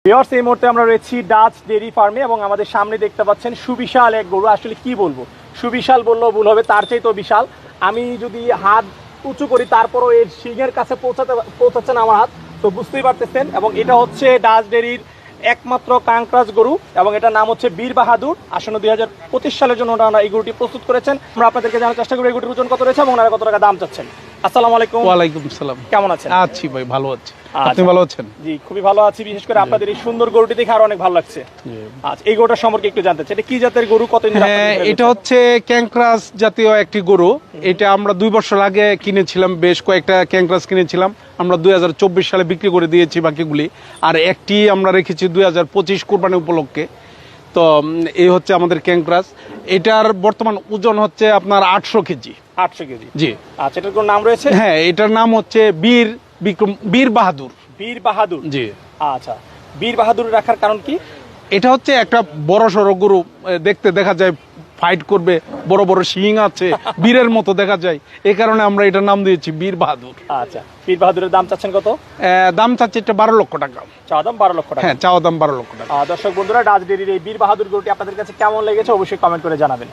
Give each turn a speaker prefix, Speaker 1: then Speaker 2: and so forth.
Speaker 1: Viewers, এই মুহূর্তে আমরা রয়েছি ডাচ ডেইরি ফার্মে এবং আমাদের সামনে দেখতে পাচ্ছেন সুবিশাল এক গরু। আসলে কি বলবো, সুবিশাল বললেও ভুল হবে, তার চাইতেও বিশাল। আমি যদি হাত উঁচু করি তারপরও এর শিংয়ের কাছে পৌঁছাচ্ছে না আমার হাত, তো বুঝতেই পারতেছেন। এবং এটা হচ্ছে ডাচ ডেইরির একমাত্র কাঙ্করাজ গরু এবং এটার নাম হচ্ছে বীর বাহাদুর। আসন্ন 2025 সালের জন্য ওনারা এই গরুটি প্রস্তুত করেছেন। আমরা আপনাদেরকে জানার চেষ্টা করি এই গরুটির ওজন কত রয়েছে এবং ওনারা কত টাকা দাম চাচ্ছেন। আসসালামু আলাইকুম।
Speaker 2: ওয়ালাইকুম আসসালাম।
Speaker 1: কেমন আছেন?
Speaker 2: আছি ভাই, ভালো আছি। আপনি ভালো আছেন?
Speaker 1: জি, খুবই ভালো আছি। বিশেষ করে আপনাদের এই সুন্দর গরুটি দেখে আরো অনেক ভালো লাগছে। আচ্ছা, এই গরুটার সম্পর্কে একটু জানতে চাই, এটা কি জাতের গরু, কতদিন?
Speaker 2: এটা হচ্ছে ক্যাঙ্করাস জাতীয় একটি গরু। এটা আমরা 2 বছর আগে কিনেছিলাম, বেশ কয়েকটা ক্যাঙ্করাস কিনেছিলাম। আমরা 2024 সালে বিক্রি করে দিয়েছি বাকিগুলি, আর একটি আমরা রেখেছি 2025 কোরবানি উপলক্ষে। তো এই হচ্ছে আমাদের ক্যাঙ্করাস। এটার বর্তমান ওজন হচ্ছে আপনার 800 কেজি।
Speaker 1: 800 কেজি?
Speaker 2: জি।
Speaker 1: আচ্ছা, এটার কোনো নাম রয়েছে?
Speaker 2: হ্যাঁ, এটার নাম হচ্ছে বীর বাহাদুর।
Speaker 1: বীর বাহাদুর?
Speaker 2: জি।
Speaker 1: আচ্ছা, বীর বাহাদুর রাখার কারণ কি?
Speaker 2: এটা হচ্ছে একটা বড় সড়ো গরু, দেখতে দেখা যায় ফাইট করবে, বড় বড় শিং আছে, বীরের মতো দেখা যায়, এই কারণে আমরা এটার নাম দিয়েছি বীর বাহাদুর।
Speaker 1: আচ্ছা, বীর বাহাদুরের দাম চাচ্ছেন কত?
Speaker 2: দাম চাচ্ছে এটা 12 লক্ষ টাকা।
Speaker 1: চাওয়া দাম 12 লক্ষ টাকা?
Speaker 2: হ্যাঁ, চাওয়া দাম 12 লক্ষ টাকা।
Speaker 1: দর্শক বন্ধুরা, ডাচ ডেইরির এই বীর বাহাদুর গরুটি আপনাদের কাছে কেমন লেগেছে অবশ্যই কমেন্ট করে জানাবেন।